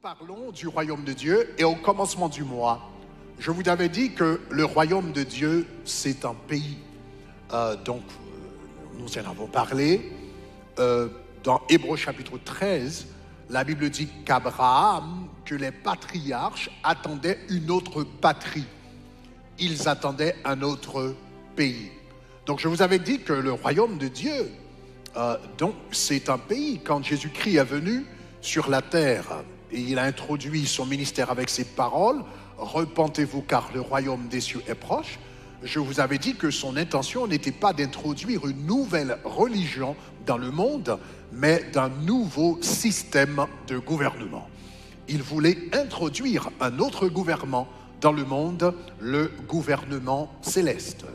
Parlons du royaume de Dieu et au commencement du mois, je vous avais dit que le royaume de Dieu, c'est un pays. Nous en avons parlé. Dans Hébreux chapitre 13, la Bible dit qu'Abraham, que les patriarches attendaient une autre patrie. Ils attendaient un autre pays. Donc je vous avais dit que le royaume de Dieu, c'est un pays. Quand Jésus-Christ est venu sur la terre, et il a introduit son ministère avec ces paroles, « Repentez-vous car le royaume des cieux est proche », je vous avais dit que son intention n'était pas d'introduire une nouvelle religion dans le monde, mais d'un nouveau système de gouvernement. Il voulait introduire un autre gouvernement dans le monde, le gouvernement céleste.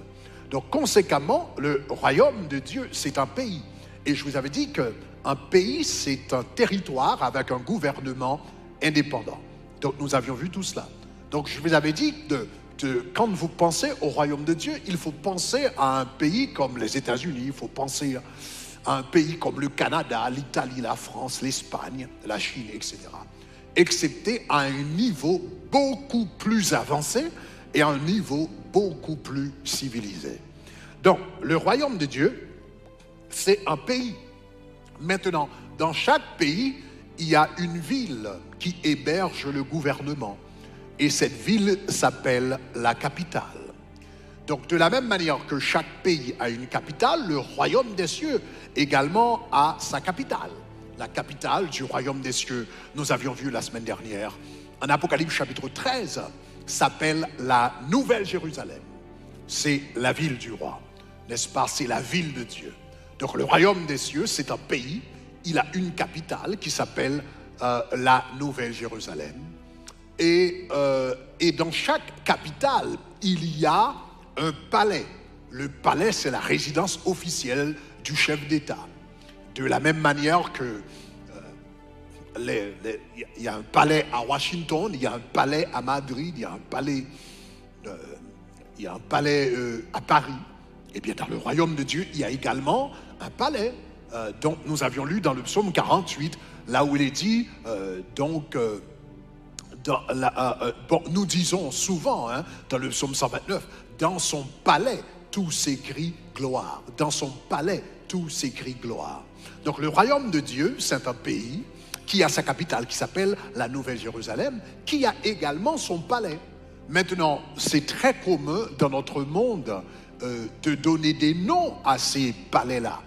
Donc conséquemment, le royaume de Dieu, c'est un pays. Et je vous avais dit qu'un pays, c'est un territoire avec un gouvernement indépendant. Donc nous avions vu tout cela. Donc je vous avais dit quand vous pensez au royaume de Dieu, il faut penser à un pays comme les États-Unis, il faut penser à un pays comme le Canada, l'Italie, la France, l'Espagne, la Chine, etc. Excepté à un niveau beaucoup plus avancé et à un niveau beaucoup plus civilisé. Donc le royaume de Dieu, c'est un pays. Maintenant, dans chaque pays, il y a une ville qui héberge le gouvernement. Et cette ville s'appelle la capitale. Donc de la même manière que chaque pays a une capitale, le royaume des cieux également a sa capitale. La capitale du royaume des cieux, nous avions vu la semaine dernière, en Apocalypse chapitre 13, s'appelle la Nouvelle Jérusalem. C'est la ville du roi, n'est-ce pas? C'est la ville de Dieu. Donc le royaume des cieux, c'est un pays, il a une capitale qui s'appelle la Nouvelle Jérusalem. Et dans chaque capitale, il y a un palais. Le palais, c'est la résidence officielle du chef d'État. De la même manière que il y a un palais à Washington, il y a un palais à Madrid, il y a un palais à Paris. Et bien dans le royaume de Dieu, il y a également un palais dont nous avions lu dans le psaume 48, là où il est dit nous disons souvent dans le psaume 129, dans son palais tout s'écrit gloire. Dans son palais tout s'écrit gloire. Donc le royaume de Dieu, c'est un pays qui a sa capitale qui s'appelle la Nouvelle Jérusalem, qui a également son palais. Maintenant, c'est très commun dans notre monde de donner des noms à ces palais-là.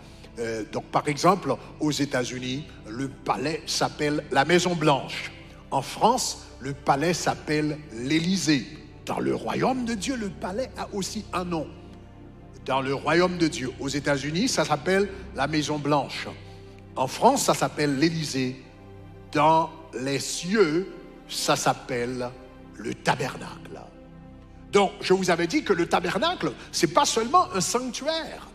Donc par exemple, aux États-Unis, le palais s'appelle la Maison Blanche. En France, le palais s'appelle l'Élysée. Dans le royaume de Dieu, le palais a aussi un nom. Dans le royaume de Dieu, aux États-Unis, ça s'appelle la Maison Blanche. En France, ça s'appelle l'Élysée. Dans les cieux, ça s'appelle le tabernacle. Donc, je vous avais dit que le tabernacle, c'est pas seulement un sanctuaire.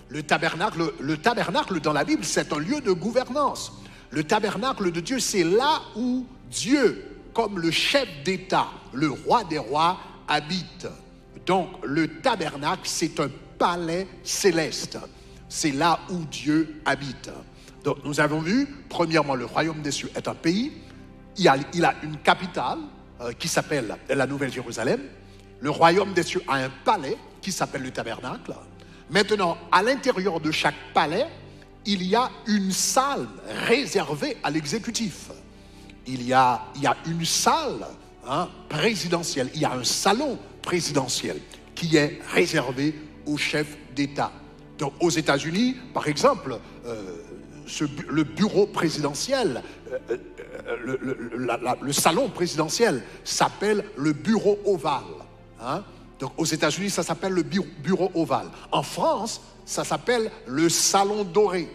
Le tabernacle dans la Bible, c'est un lieu de gouvernance. Le tabernacle de Dieu, c'est là où Dieu, comme le chef d'État, le roi des rois, habite. Donc, le tabernacle, c'est un palais céleste. C'est là où Dieu habite. Donc, nous avons vu, premièrement, le royaume des cieux est un pays. Il a une capitale qui s'appelle la Nouvelle Jérusalem. Le royaume des cieux a un palais qui s'appelle le tabernacle. Maintenant, à l'intérieur de chaque palais, il y a une salle réservée à l'exécutif. Il y a une salle présidentielle, il y a un salon présidentiel qui est réservé au chef d'État. Donc aux États-Unis, par exemple, le bureau présidentiel, le salon présidentiel s'appelle le bureau ovale. Donc aux États-Unis, ça s'appelle le bureau ovale. En France, ça s'appelle le salon doré.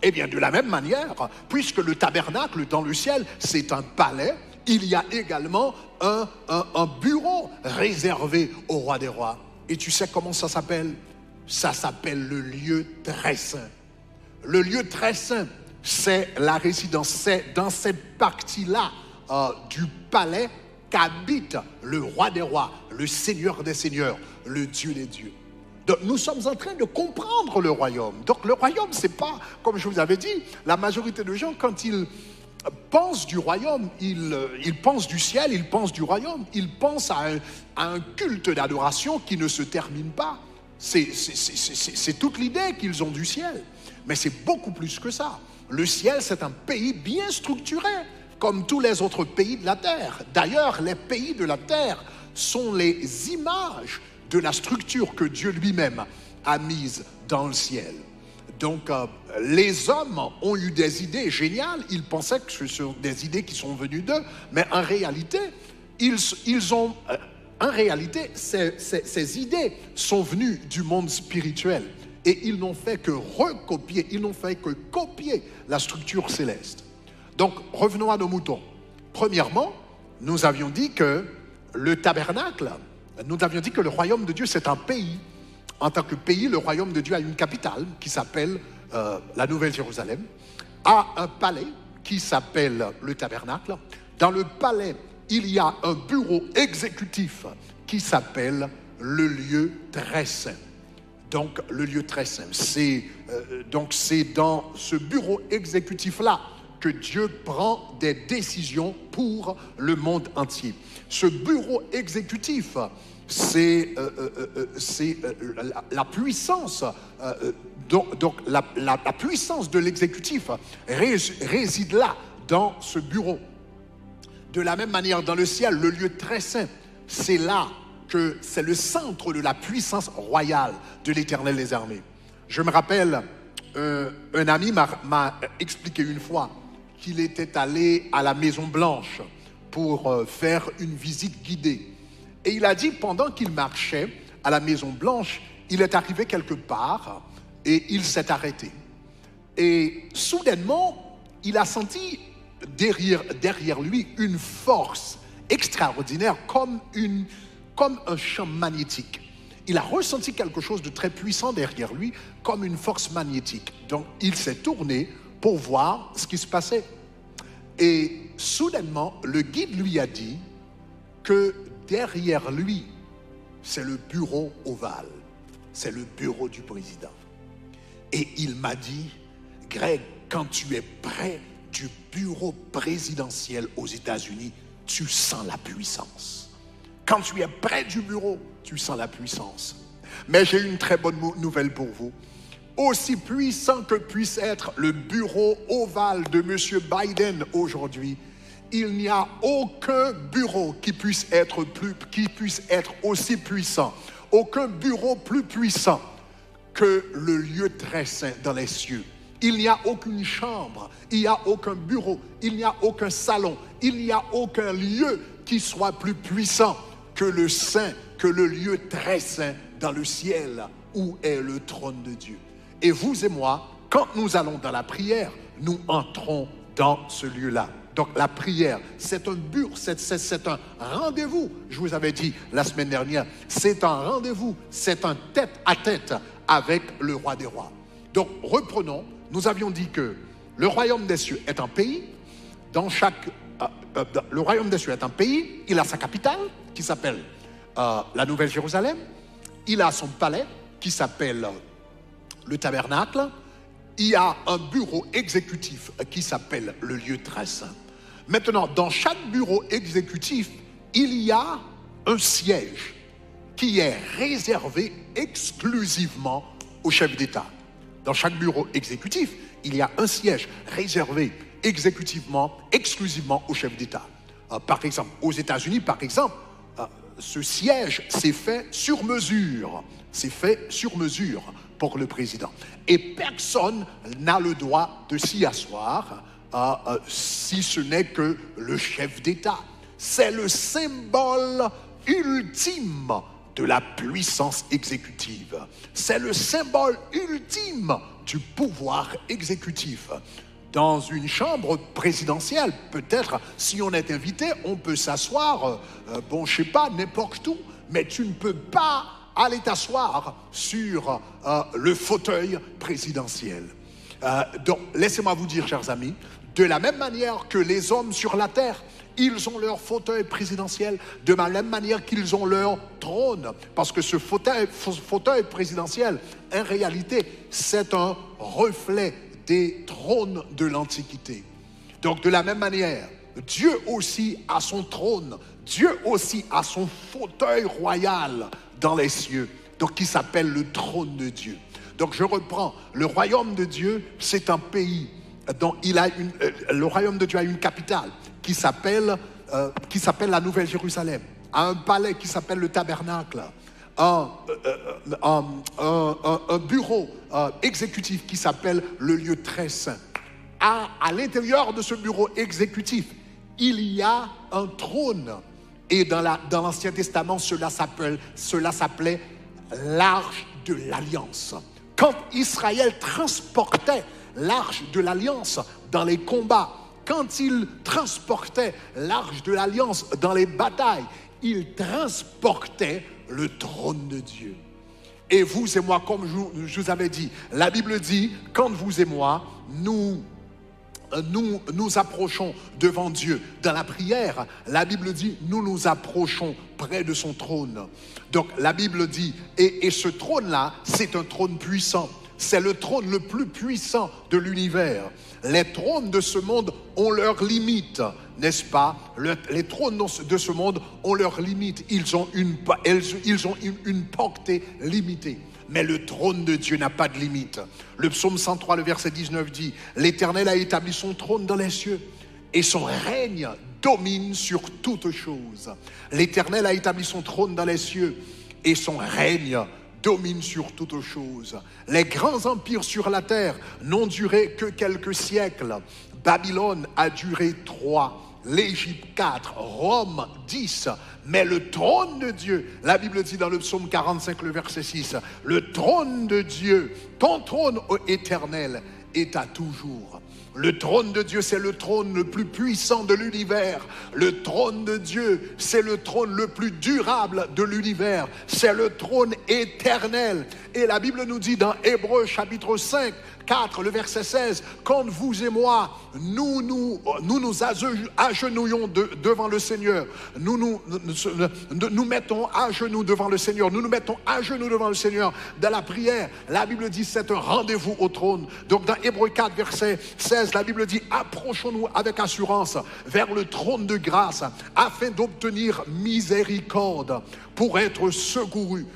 Eh bien, de la même manière, puisque le tabernacle dans le ciel, c'est un palais, il y a également un bureau réservé au roi des rois. Et tu sais comment ça s'appelle? Ça s'appelle le lieu très saint. Le lieu très saint, c'est la résidence, c'est dans cette partie-là du palais qu'habite le roi des rois, le Seigneur des seigneurs, le Dieu des dieux. Donc nous sommes en train de comprendre le royaume. Donc le royaume, c'est pas, comme je vous avais dit, la majorité de gens, quand ils pense du royaume, il pense du ciel, il pense du royaume, il pense à un culte d'adoration qui ne se termine pas. C'est toute l'idée qu'ils ont du ciel. Mais c'est beaucoup plus que ça. Le ciel, c'est un pays bien structuré, comme tous les autres pays de la terre. D'ailleurs, les pays de la terre sont les images de la structure que Dieu lui-même a mise dans le ciel. Donc, les hommes ont eu des idées géniales. Ils pensaient que ce sont des idées qui sont venues d'eux, mais en réalité, ces idées sont venues du monde spirituel. Et ils n'ont fait que recopier, ils n'ont fait que copier la structure céleste. Donc, revenons à nos moutons. Premièrement, nous avions dit que le tabernacle, nous avions dit que le royaume de Dieu, c'est un pays. En tant que pays, le royaume de Dieu a une capitale qui s'appelle la Nouvelle Jérusalem, a un palais qui s'appelle le tabernacle. Dans le palais, il y a un bureau exécutif qui s'appelle le lieu très saint. Donc, le lieu très saint. C'est dans ce bureau exécutif-là que Dieu prend des décisions pour le monde entier. Ce bureau exécutif, c'est la puissance, la puissance de l'exécutif réside là, dans ce bureau. De la même manière, dans le ciel, le lieu très saint, c'est là que c'est le centre de la puissance royale de l'Éternel des armées. Je me rappelle, un ami m'a expliqué une fois qu'il était allé à la Maison Blanche pour faire une visite guidée. Et il a dit, pendant qu'il marchait à la Maison Blanche, il est arrivé quelque part et il s'est arrêté. Et soudainement, il a senti derrière lui une force extraordinaire, comme un champ magnétique. Il a ressenti quelque chose de très puissant derrière lui, comme une force magnétique. Donc, il s'est tourné pour voir ce qui se passait. Et soudainement, le guide lui a dit que derrière lui, c'est le bureau ovale. C'est le bureau du président. Et il m'a dit, Greg, quand tu es près du bureau présidentiel aux États-Unis, tu sens la puissance. Quand tu es près du bureau, tu sens la puissance. Mais j'ai une très bonne nouvelle pour vous. Aussi puissant que puisse être le bureau ovale de M. Biden aujourd'hui, il n'y a aucun bureau qui puisse être aussi puissant, aucun bureau plus puissant que le lieu très saint dans les cieux. Il n'y a aucune chambre, il n'y a aucun bureau, il n'y a aucun salon, il n'y a aucun lieu qui soit plus puissant que le saint, que le lieu très saint dans le ciel où est le trône de Dieu. Et vous et moi, quand nous allons dans la prière, nous entrons dans ce lieu-là. Donc la prière, c'est un c'est un rendez-vous. Je vous avais dit la semaine dernière, c'est un rendez-vous, c'est un tête-à-tête avec le roi des rois. Donc reprenons, nous avions dit que le royaume des cieux est un pays. Le royaume des cieux est un pays, il a sa capitale qui s'appelle la Nouvelle Jérusalem. Il a son palais qui s'appelle le tabernacle. Il y a un bureau exécutif qui s'appelle le lieu très saint. Maintenant, dans chaque bureau exécutif, il y a un siège qui est réservé exclusivement au chef d'État. Dans chaque bureau exécutif, il y a un siège réservé exclusivement au chef d'État. Par exemple, aux États-Unis, ce siège s'est fait sur mesure. C'est fait sur mesure pour le président. Et personne n'a le droit de s'y asseoir si ce n'est que le chef d'État. C'est le symbole ultime de la puissance exécutive. C'est le symbole ultime du pouvoir exécutif. Dans une chambre présidentielle, peut-être, si on est invité, on peut s'asseoir, je sais pas, n'importe où, mais tu ne peux pas aller t'asseoir sur le fauteuil présidentiel. Donc, laissez-moi vous dire, chers amis, de la même manière que les hommes sur la terre, ils ont leur fauteuil présidentiel, de la même manière qu'ils ont leur trône, parce que ce fauteuil présidentiel, en réalité, c'est un reflet des trônes de l'Antiquité. Donc de la même manière, Dieu aussi a son trône, Dieu aussi a son fauteuil royal dans les cieux, donc qui s'appelle le trône de Dieu. Donc je reprends, le royaume de Dieu, c'est un pays dont le royaume de Dieu a une capitale qui s'appelle la Nouvelle Jérusalem, a un palais qui s'appelle le tabernacle, un bureau exécutif qui s'appelle le lieu très saint. À l'intérieur de ce bureau exécutif, il y a un trône. Et dans l'Ancien Testament, cela s'appelait l'arche de l'Alliance. Quand Israël transportait l'arche de l'Alliance dans les combats, quand il transportait l'arche de l'Alliance dans les batailles, il transportait le trône de Dieu. Et vous et moi, comme je vous avais dit, la Bible dit, quand vous et moi, nous approchons devant Dieu dans la prière, la Bible dit, nous nous approchons près de son trône. Donc la Bible dit, et ce trône-là, c'est un trône puissant. C'est le trône le plus puissant de l'univers. Les trônes de ce monde ont leurs limites, n'est-ce pas? Les trônes de ce monde ont leurs limites. Ils ont une portée limitée. Mais le trône de Dieu n'a pas de limite. Le psaume 103, le verset 19 dit, l'Éternel a établi son trône dans les cieux et son règne domine sur toutes choses. L'Éternel a établi son trône dans les cieux et son règne domine sur toutes choses. Les grands empires sur la terre n'ont duré que quelques siècles. Babylone a duré 3, l'Égypte 4, Rome 10. Mais le trône de Dieu, la Bible dit dans le psaume 45, le verset 6, le trône de Dieu, ton trône éternel, est à toujours. Le trône de Dieu, c'est le trône le plus puissant de l'univers. Le trône de Dieu, c'est le trône le plus durable de l'univers. C'est le trône éternel. Et la Bible nous dit dans Hébreux chapitre 5, 4, le verset 16, quand vous et moi, nous agenouillons devant le Seigneur, nous mettons à genoux devant le Seigneur, nous nous mettons à genoux devant le Seigneur dans la prière. La Bible dit c'est un rendez-vous au trône. Donc dans Hébreux 4, verset 16, la Bible dit approchons-nous avec assurance vers le trône de grâce afin d'obtenir miséricorde pour être secourus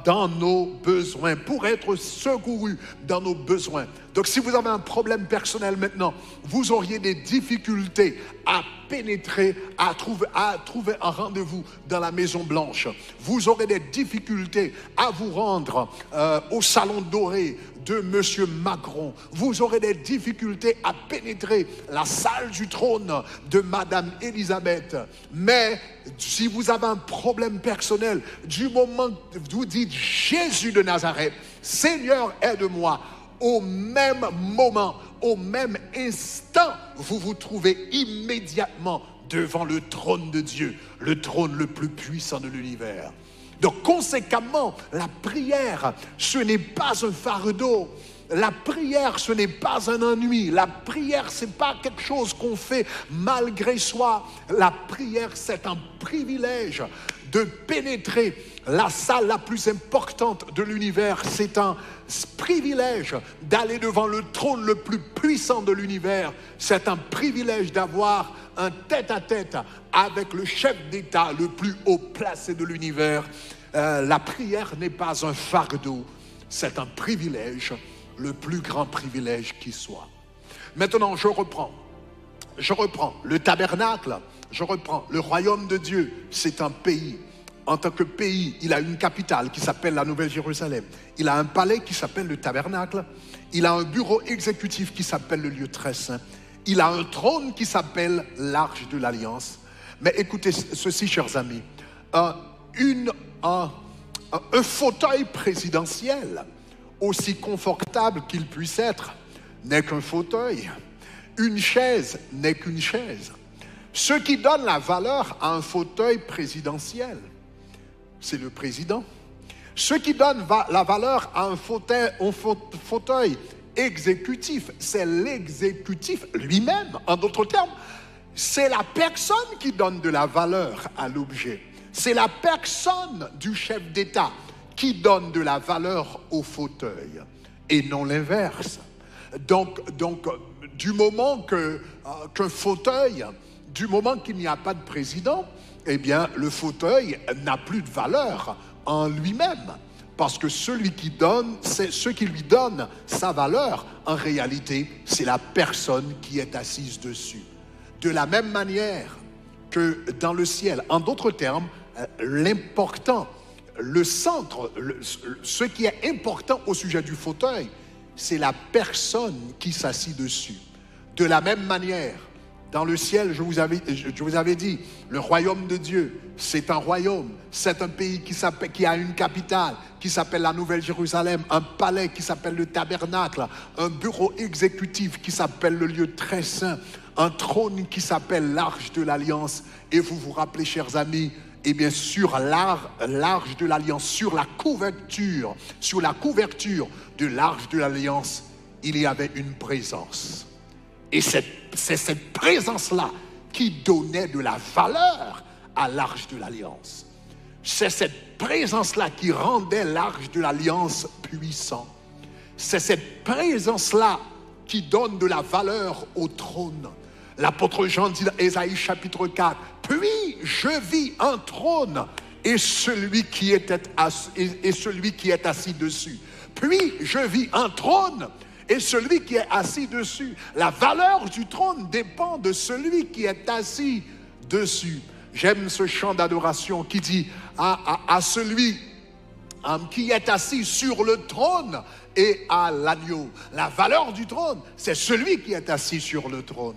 dans nos besoins, Donc si vous avez un problème personnel maintenant, vous auriez des difficultés à pénétrer, à trouver un rendez-vous dans la Maison Blanche. Vous aurez des difficultés à vous rendre au Salon Doré de Monsieur Macron. Vous aurez des difficultés à pénétrer la salle du trône de Madame Élisabeth. Mais si vous avez un problème personnel, du moment que vous dites Jésus de Nazareth, Seigneur aide-moi, au même moment, au même instant, vous vous trouvez immédiatement devant le trône de Dieu, le trône le plus puissant de l'univers. Donc conséquemment, la prière, ce n'est pas un fardeau. La prière, ce n'est pas un ennui. La prière, ce n'est pas quelque chose qu'on fait malgré soi. La prière, c'est un privilège de pénétrer la salle la plus importante de l'univers. C'est un privilège d'aller devant le trône le plus puissant de l'univers. C'est un privilège d'avoir un tête-à-tête avec le chef d'État le plus haut placé de l'univers. La prière n'est pas un fardeau, c'est un privilège, le plus grand privilège qui soit. Maintenant, je reprends. Le tabernacle, le royaume de Dieu, c'est un pays. En tant que pays, il a une capitale qui s'appelle la Nouvelle Jérusalem. Il a un palais qui s'appelle le tabernacle. Il a un bureau exécutif qui s'appelle le lieu très saint. Il a un trône qui s'appelle l'arche de l'Alliance. Mais écoutez ceci, chers amis. Un fauteuil présidentiel, aussi confortable qu'il puisse être, n'est qu'un fauteuil. Une chaise n'est qu'une chaise. Ce qui donne la valeur à un fauteuil présidentiel, c'est le président. Ce qui donne la valeur à un fauteuil exécutif, c'est l'exécutif lui-même. En d'autres termes, c'est la personne qui donne de la valeur à l'objet. C'est la personne du chef d'État qui donne de la valeur au fauteuil et non l'inverse. Donc du moment qu'un fauteuil, du moment qu'il n'y a pas de président, eh bien, le fauteuil n'a plus de valeur en lui-même. Parce que celui qui donne, c'est ce qui lui donne sa valeur, en réalité, c'est la personne qui est assise dessus. De la même manière que dans le ciel, en d'autres termes, l'important, le centre, ce qui est important au sujet du fauteuil, c'est la personne qui s'assit dessus. De la même manière, dans le ciel, je vous avais dit, le royaume de Dieu, c'est un royaume, c'est un pays qui a une capitale, qui s'appelle la Nouvelle Jérusalem, un palais qui s'appelle le tabernacle, un bureau exécutif qui s'appelle le lieu très saint, un trône qui s'appelle l'arche de l'alliance. Et vous vous rappelez, chers amis, eh bien sur l'arche de l'alliance, sur la couverture de l'arche de l'alliance, il y avait une présence. Et c'est cette présence-là qui donnait de la valeur à l'arche de l'alliance. C'est cette présence-là qui rendait l'arche de l'alliance puissant. C'est cette présence-là qui donne de la valeur au trône. L'apôtre Jean dit dans Ésaïe chapitre 4, « Puis je vis un trône et celui qui est assis dessus. Puis je vis un trône et celui qui est assis dessus. » La valeur du trône dépend de celui qui est assis dessus. J'aime ce chant d'adoration qui dit à celui qui est assis sur le trône et à l'agneau. La valeur du trône, c'est celui qui est assis sur le trône.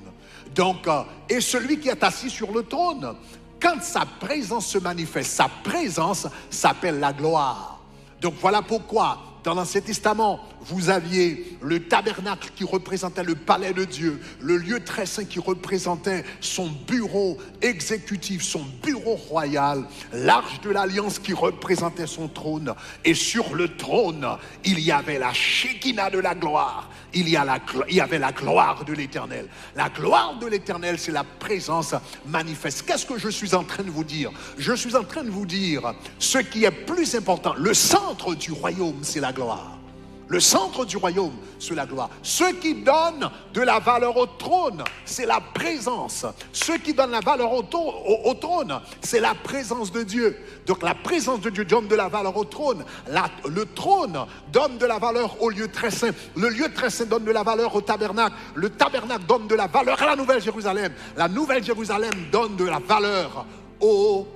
Donc, et celui qui est assis sur le trône, quand sa présence se manifeste, sa présence s'appelle la gloire. Donc voilà pourquoi dans l'Ancien Testament, vous aviez le tabernacle qui représentait le palais de Dieu, le lieu très saint qui représentait son bureau exécutif, son bureau royal, l'arche de l'alliance qui représentait son trône. Et sur le trône, il y avait la Shekinah de la gloire. Il y avait la gloire de l'Éternel. La gloire de l'Éternel, c'est la présence manifeste. Qu'est-ce que je suis en train de vous dire? Je suis en train de vous dire ce qui est plus important. Le centre du royaume, c'est la gloire. Le centre du royaume, c'est la gloire. Ce qui donne de la valeur au trône, c'est la présence. Ce qui donne la valeur au trône, c'est la présence de Dieu. Donc la présence de Dieu donne de la valeur au trône. Le trône donne de la valeur au lieu très saint. Le lieu très saint donne de la valeur au tabernacle. Le tabernacle donne de la valeur à la Nouvelle Jérusalem. La Nouvelle Jérusalem donne de la valeur au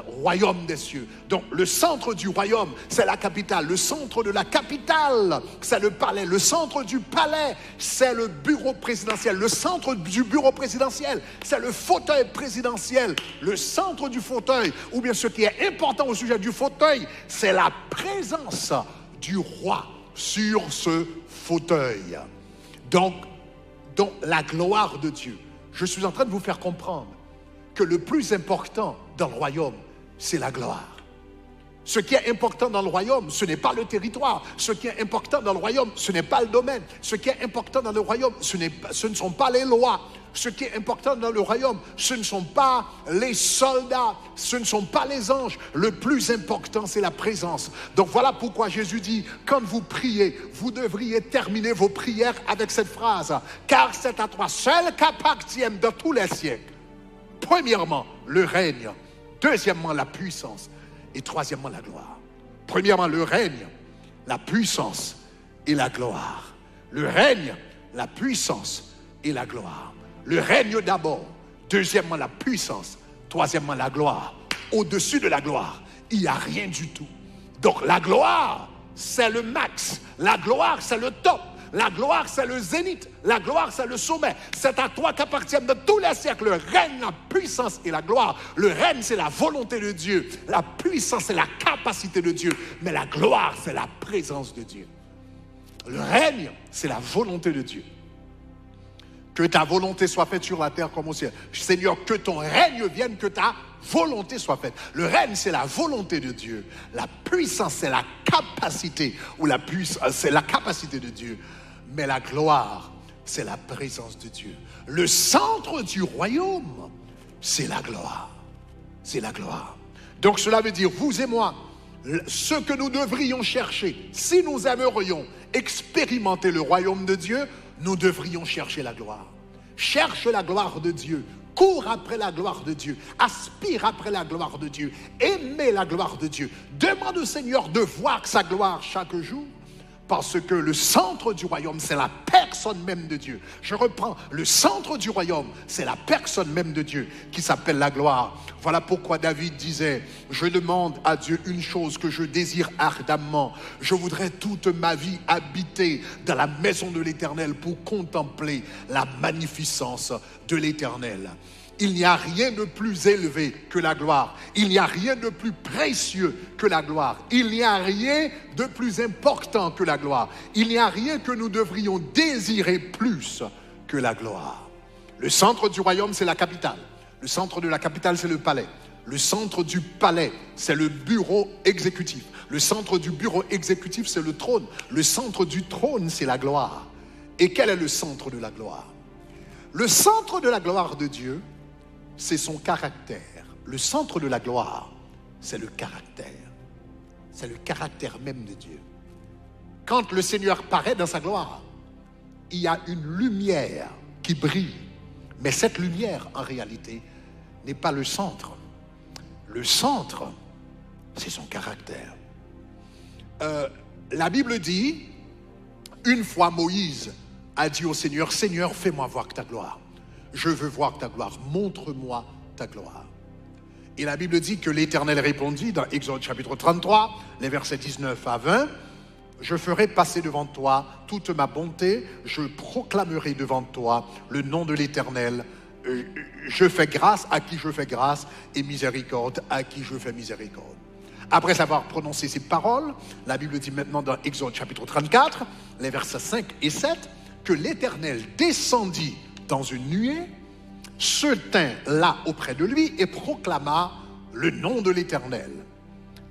royaume des cieux. Donc le centre du royaume, c'est la capitale. Le centre de la capitale, c'est le palais. Le centre du palais, c'est le bureau présidentiel. Le centre du bureau présidentiel, c'est le fauteuil présidentiel. Le centre du fauteuil, ou bien ce qui est important au sujet du fauteuil, c'est la présence du roi sur ce fauteuil. Donc la gloire de Dieu. Je suis en train de vous faire comprendre que le plus important dans le royaume, c'est la gloire. Ce qui est important dans le royaume, ce n'est pas le territoire. Ce qui est important dans le royaume, ce n'est pas le domaine. Ce qui est important dans le royaume, ce ne sont pas les lois. Ce qui est important dans le royaume, ce ne sont pas les soldats, ce ne sont pas les anges. Le plus important, c'est la présence. Donc voilà pourquoi Jésus dit, quand vous priez, vous devriez terminer vos prières avec cette phrase. Car c'est à toi seul qu'appartiennent dans tous les siècles, premièrement, le règne. Deuxièmement, la puissance. Et troisièmement, la gloire. Premièrement, le règne, la puissance et la gloire. Le règne, la puissance et la gloire. Le règne d'abord. Deuxièmement, la puissance. Troisièmement, la gloire. Au-dessus de la gloire, il n'y a rien du tout. Donc la gloire, c'est le max. La gloire, c'est le top. La gloire, c'est le zénith. La gloire, c'est le sommet. C'est à toi qu'appartiennent de tous les siècles le règne, la puissance et la gloire. Le règne, c'est la volonté de Dieu. La puissance, c'est la capacité de Dieu. Mais la gloire, c'est la présence de Dieu. Le règne, c'est la volonté de Dieu. Que ta volonté soit faite sur la terre comme au ciel. Seigneur, que ton règne vienne, que ta volonté soit faite. Le règne, c'est la volonté de Dieu. La puissance, c'est la capacité, c'est la capacité de Dieu. Mais la gloire, c'est la présence de Dieu. Le centre du royaume, c'est la gloire. C'est la gloire. Donc cela veut dire, vous et moi, ce que nous devrions chercher, si nous aimerions expérimenter le royaume de Dieu, nous devrions chercher la gloire. Cherche la gloire de Dieu. Cours après la gloire de Dieu. Aspire après la gloire de Dieu. Aimez la gloire de Dieu. Demande au Seigneur de voir sa gloire chaque jour. Parce que le centre du royaume, c'est la personne même de Dieu. Je reprends, le centre du royaume, c'est la personne même de Dieu qui s'appelle la gloire. Voilà pourquoi David disait, je demande à Dieu une chose que je désire ardemment. Je voudrais toute ma vie habiter dans la maison de l'Éternel pour contempler la magnificence de l'Éternel. Il n'y a rien de plus élevé que la gloire. Il n'y a rien de plus précieux que la gloire. Il n'y a rien de plus important que la gloire. Il n'y a rien que nous devrions désirer plus que la gloire. Le centre du royaume, c'est la capitale. Le centre de la capitale, c'est le palais. Le centre du palais, c'est le bureau exécutif. Le centre du bureau exécutif, c'est le trône. Le centre du trône, c'est la gloire. Et quel est le centre de la gloire? Le centre de la gloire de Dieu, c'est son caractère. Le centre de la gloire, c'est le caractère. C'est le caractère même de Dieu. Quand le Seigneur paraît dans sa gloire, il y a une lumière qui brille. Mais cette lumière, en réalité, n'est pas le centre. Le centre, c'est son caractère. La Bible dit, une fois Moïse a dit au Seigneur, Seigneur, fais-moi voir ta gloire. Je veux voir ta gloire, montre-moi ta gloire. Et la Bible dit que l'Éternel répondit dans Exode chapitre 33, les versets 19 à 20, je ferai passer devant toi toute ma bonté, je proclamerai devant toi le nom de l'Éternel, je fais grâce à qui je fais grâce et miséricorde à qui je fais miséricorde. Après avoir prononcé ces paroles, la Bible dit maintenant dans Exode chapitre 34, les versets 5 et 7, que l'Éternel descendit dans une nuée, se tint là auprès de lui et proclama le nom de l'Éternel.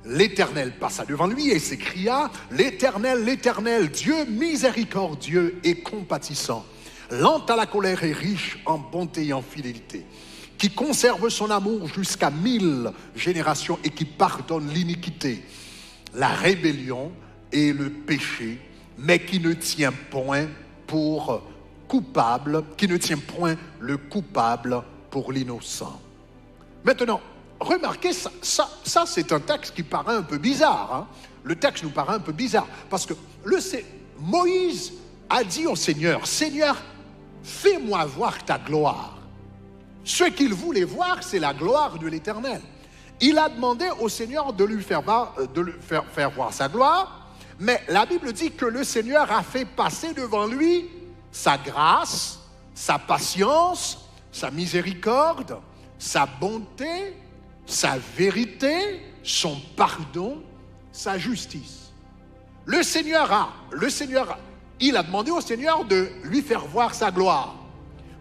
L'Éternel passa devant lui et s'écria, l'Éternel, l'Éternel, Dieu miséricordieux et compatissant, lent à la colère et riche en bonté et en fidélité, qui conserve son amour jusqu'à 1000 générations et qui pardonne l'iniquité, la rébellion et le péché, mais qui ne tient point pour coupable, qui ne tient point le coupable pour l'innocent. Maintenant, remarquez, ça c'est un texte qui paraît un peu bizarre. Hein? Le texte nous paraît un peu bizarre, parce que Moïse a dit au Seigneur, Seigneur, fais-moi voir ta gloire. Ce qu'il voulait voir, c'est la gloire de l'Éternel. Il a demandé au Seigneur de lui faire voir sa gloire, mais la Bible dit que le Seigneur a fait passer devant lui sa grâce, sa patience, sa miséricorde, sa bonté, sa vérité, son pardon, sa justice. Il a demandé au Seigneur de lui faire voir sa gloire.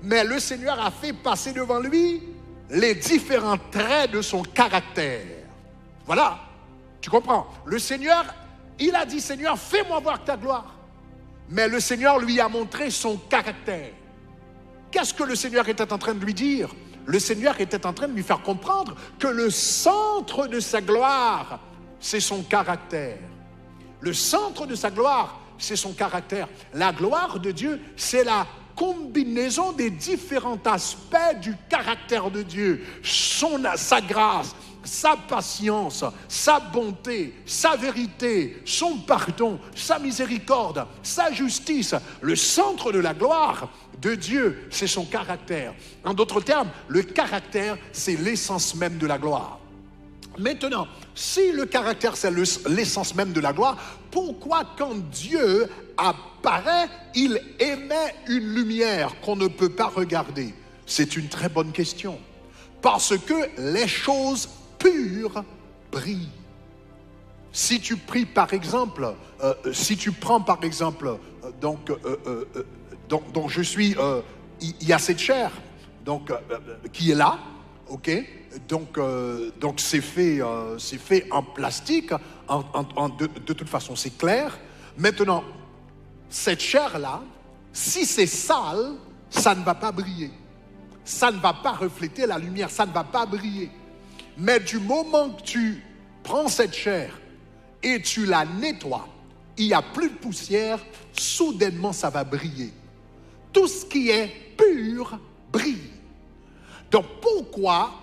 Mais le Seigneur a fait passer devant lui les différents traits de son caractère. Voilà, tu comprends? Le Seigneur, il a dit, Seigneur, fais-moi voir ta gloire. Mais le Seigneur lui a montré son caractère. Qu'est-ce que le Seigneur était en train de lui dire? Le Seigneur était en train de lui faire comprendre que le centre de sa gloire, c'est son caractère. Le centre de sa gloire, c'est son caractère. La gloire de Dieu, c'est la combinaison des différents aspects du caractère de Dieu. Sa grâce, sa patience, sa bonté, sa vérité, son pardon, sa miséricorde, sa justice. Le centre de la gloire de Dieu, c'est son caractère. En d'autres termes, le caractère, c'est l'essence même de la gloire. Maintenant, si le caractère, c'est l'essence même de la gloire, pourquoi quand Dieu apparaît, il émet une lumière qu'on ne peut pas regarder? C'est une très bonne question. Parce que les choses pures brillent. Si tu pries par exemple, donc je suis, il y a cette chair, donc qui est là, ok, donc c'est fait en plastique, de toute façon c'est clair. Maintenant, cette chair-là, si c'est sale, ça ne va pas briller. Ça ne va pas refléter la lumière, ça ne va pas briller. Mais du moment que tu prends cette chair et tu la nettoies, il n'y a plus de poussière, soudainement ça va briller. tout ce qui est pur brille. Donc pourquoi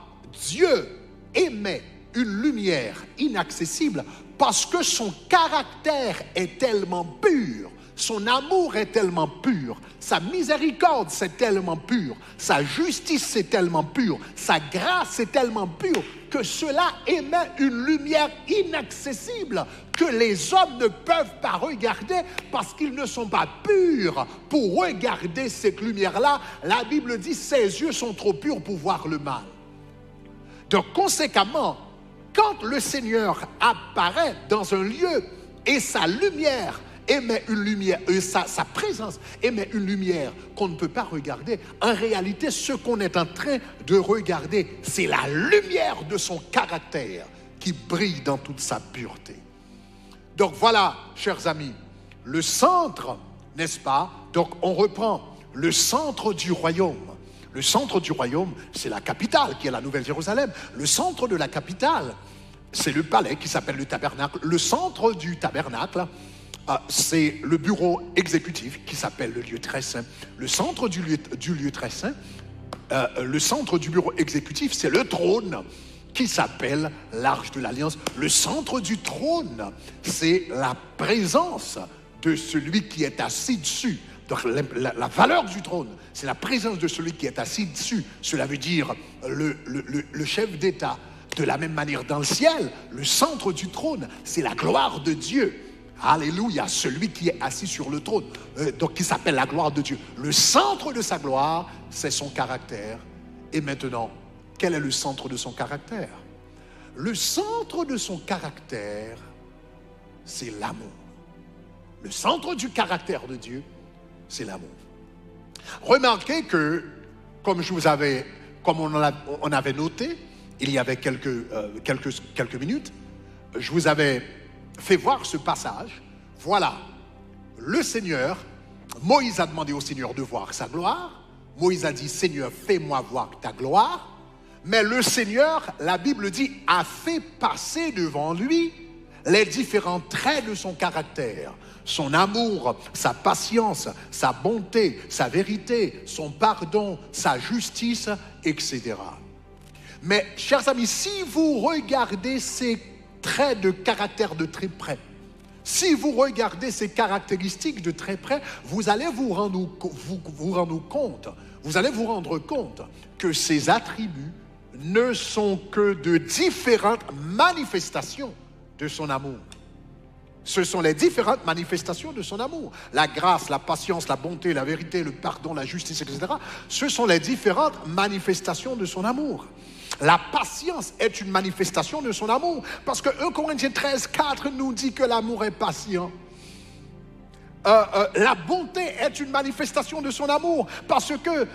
Dieu émet une lumière inaccessible? Parce que son caractère est tellement pur, son amour est tellement pur, sa miséricorde c'est tellement pur, sa justice c'est tellement pur, sa grâce est tellement pure que cela émet une lumière inaccessible que les hommes ne peuvent pas regarder parce qu'ils ne sont pas purs pour regarder cette lumière-là. La Bible dit ses yeux sont trop purs pour voir le mal. Donc conséquemment, quand le Seigneur apparaît dans un lieu et sa lumière émet une lumière, sa présence émet une lumière qu'on ne peut pas regarder, en réalité, ce qu'on est en train de regarder, c'est la lumière de son caractère qui brille dans toute sa pureté. Donc voilà, chers amis, le centre, n'est-ce pas? Donc on reprend le centre du royaume. Le centre du royaume, c'est la capitale qui est la Nouvelle Jérusalem. Le centre de la capitale, c'est le palais qui s'appelle le tabernacle. Le centre du tabernacle, c'est le bureau exécutif qui s'appelle le lieu très saint. Le centre du lieu très saint, le centre du bureau exécutif, c'est le trône qui s'appelle l'Arche de l'Alliance. Le centre du trône, c'est la présence de celui qui est assis dessus. Donc la valeur du trône, c'est la présence de celui qui est assis dessus. Cela veut dire le chef d'État. De la même manière, dans le ciel, le centre du trône, c'est la gloire de Dieu. Alléluia, celui qui est assis sur le trône, donc qui s'appelle la gloire de Dieu. Le centre de sa gloire, c'est son caractère. Et maintenant, quel est le centre de son caractère? Le centre de son caractère, c'est l'amour. Le centre du caractère de Dieu, c'est l'amour. Remarquez que, comme on avait noté, il y avait quelques minutes, je vous avais fait voir ce passage. Voilà, le Seigneur, Moïse a demandé au Seigneur de voir sa gloire. Moïse a dit, Seigneur, fais-moi voir ta gloire. Mais le Seigneur, la Bible dit, a fait passer devant lui les différents traits de son caractère. Son amour, sa patience, sa bonté, sa vérité, son pardon, sa justice, etc. Mais, chers amis, si vous regardez ces traits de caractère de très près, si vous regardez ces caractéristiques de très près, vous allez vous rendre compte que ces attributs ne sont que de différentes manifestations de son amour. Ce sont les différentes manifestations de son amour. La grâce, la patience, la bonté, la vérité, le pardon, la justice, etc. Ce sont les différentes manifestations de son amour. La patience est une manifestation de son amour. Parce que 1 Corinthiens 13, 4 nous dit que l'amour est patient. La bonté est une manifestation de son amour. Parce que,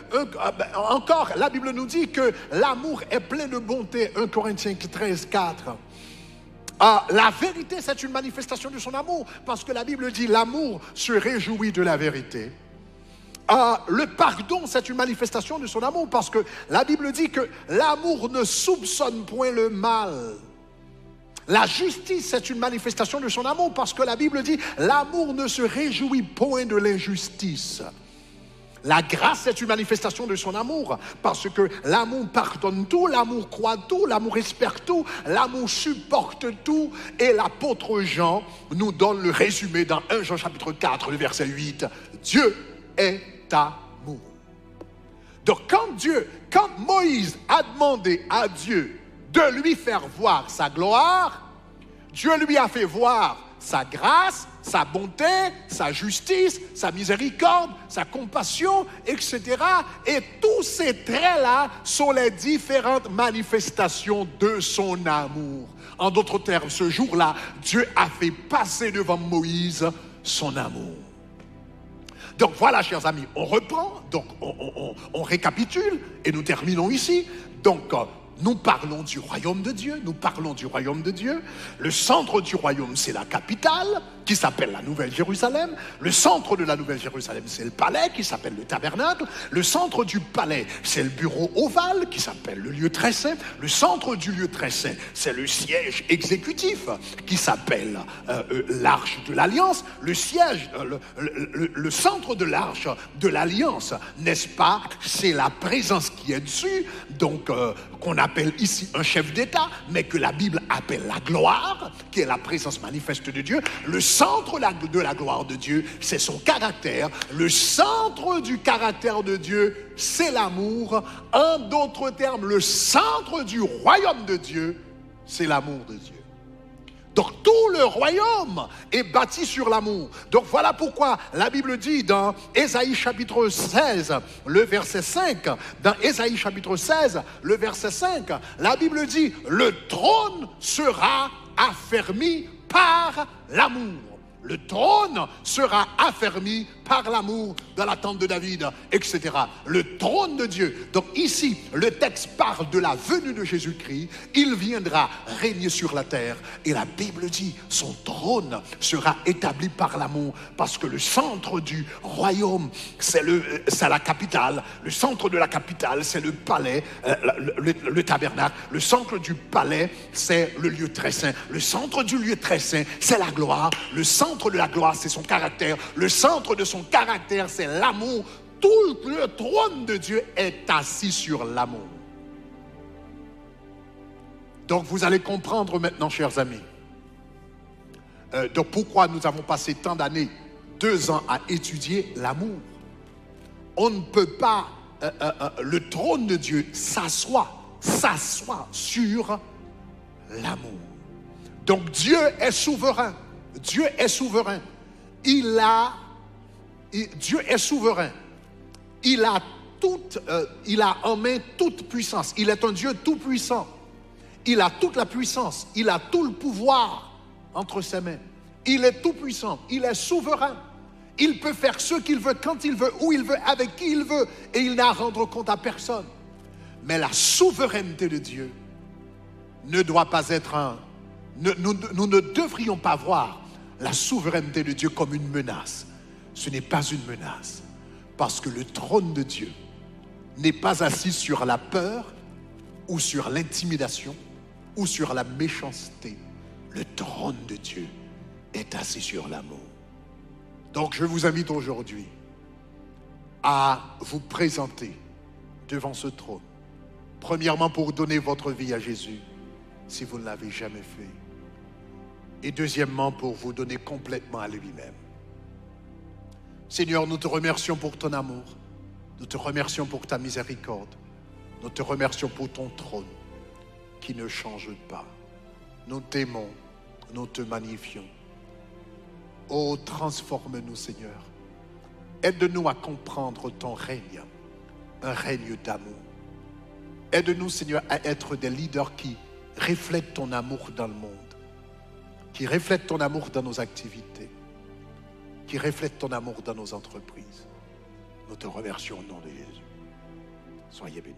encore, la Bible nous dit que l'amour est plein de bonté. 1 Corinthiens 13, 4. La vérité, c'est une manifestation de son amour. Parce que la Bible dit l'amour se réjouit de la vérité. Le pardon, c'est une manifestation de son amour, parce que la Bible dit que l'amour ne soupçonne point le mal. La justice, c'est une manifestation de son amour, parce que la Bible dit l'amour ne se réjouit point de l'injustice. La grâce est une manifestation de son amour, parce que l'amour pardonne tout, l'amour croit tout, l'amour espère tout, l'amour supporte tout. Et l'apôtre Jean nous donne le résumé dans 1 Jean chapitre 4, le verset 8. Dieu est amour. Donc quand Moïse a demandé à Dieu de lui faire voir sa gloire, Dieu lui a fait voir sa grâce, sa bonté, sa justice, sa miséricorde, sa compassion, etc. Et tous ces traits-là sont les différentes manifestations de son amour. En d'autres termes, ce jour-là, Dieu a fait passer devant Moïse son amour. Donc voilà, chers amis, on reprend, donc on récapitule et nous terminons ici. Donc Nous parlons du royaume de Dieu, nous parlons du royaume de Dieu. Le centre du royaume, c'est la capitale, qui s'appelle la Nouvelle Jérusalem. Le centre de la Nouvelle Jérusalem, c'est le palais, qui s'appelle le tabernacle. Le centre du palais, c'est le bureau ovale, qui s'appelle le lieu très saint. Le centre du lieu très saint, c'est le siège exécutif, qui s'appelle l'arche de l'alliance. Le siège, le centre de l'arche de l'alliance, n'est-ce pas? C'est la présence qui est dessus, donc qu'on appelle ici un chef d'État, mais que la Bible appelle la gloire, qui est la présence manifeste de Dieu. Le centre de la gloire de Dieu, c'est son caractère. Le centre du caractère de Dieu, c'est l'amour. En d'autres termes, le centre du royaume de Dieu, c'est l'amour de Dieu. Donc tout le royaume est bâti sur l'amour. Donc voilà pourquoi la Bible dit dans Ésaïe chapitre 16, le verset 5, dans Ésaïe chapitre 16, le verset 5, la Bible dit, le trône sera affermi par l'amour. Le trône sera affermi par l'amour dans la tente de David, etc. Le trône de Dieu. Donc ici, le texte parle de la venue de Jésus-Christ. Il viendra régner sur la terre. Et la Bible dit, son trône sera établi par l'amour. Parce que le centre du royaume, c'est la capitale. Le centre de la capitale, c'est le palais, le tabernacle. Le centre du palais, c'est le lieu très saint. Le centre du lieu très saint, c'est la gloire. Le centre de la gloire, c'est son caractère. Le centre de son caractère, c'est l'amour. Tout le trône de Dieu est assis sur l'amour. Donc vous allez comprendre maintenant, chers amis, de pourquoi nous avons passé tant d'années, 2 ans à étudier l'amour. On ne peut pas, le trône de Dieu s'assoit sur l'amour. Donc Dieu est souverain. Dieu est souverain. Dieu est souverain. Il a en main toute puissance. Il est un Dieu tout puissant. Il a toute la puissance. Il a tout le pouvoir entre ses mains. Il est tout puissant. Il est souverain. Il peut faire ce qu'il veut, quand il veut, où il veut, avec qui il veut. Et il n'a à rendre compte à personne. Mais la souveraineté de Dieu ne doit pas être nous ne devrions pas voir la souveraineté de Dieu comme une menace. Ce n'est pas une menace. Parce que le trône de Dieu n'est pas assis sur la peur ou sur l'intimidation ou sur la méchanceté. Le trône de Dieu est assis sur l'amour. Donc je vous invite aujourd'hui à vous présenter devant ce trône. Premièrement, pour donner votre vie à Jésus, si vous ne l'avez jamais fait. Et deuxièmement, pour vous donner complètement à lui-même. Seigneur, nous te remercions pour ton amour. Nous te remercions pour ta miséricorde. Nous te remercions pour ton trône qui ne change pas. Nous t'aimons, nous te magnifions. Oh, transforme-nous, Seigneur. Aide-nous à comprendre ton règne, un règne d'amour. Aide-nous, Seigneur, à être des leaders qui reflètent ton amour dans le monde, qui reflètent ton amour dans nos activités, qui reflètent ton amour dans nos entreprises. Nous te remercions au nom de Jésus. Soyez bénis.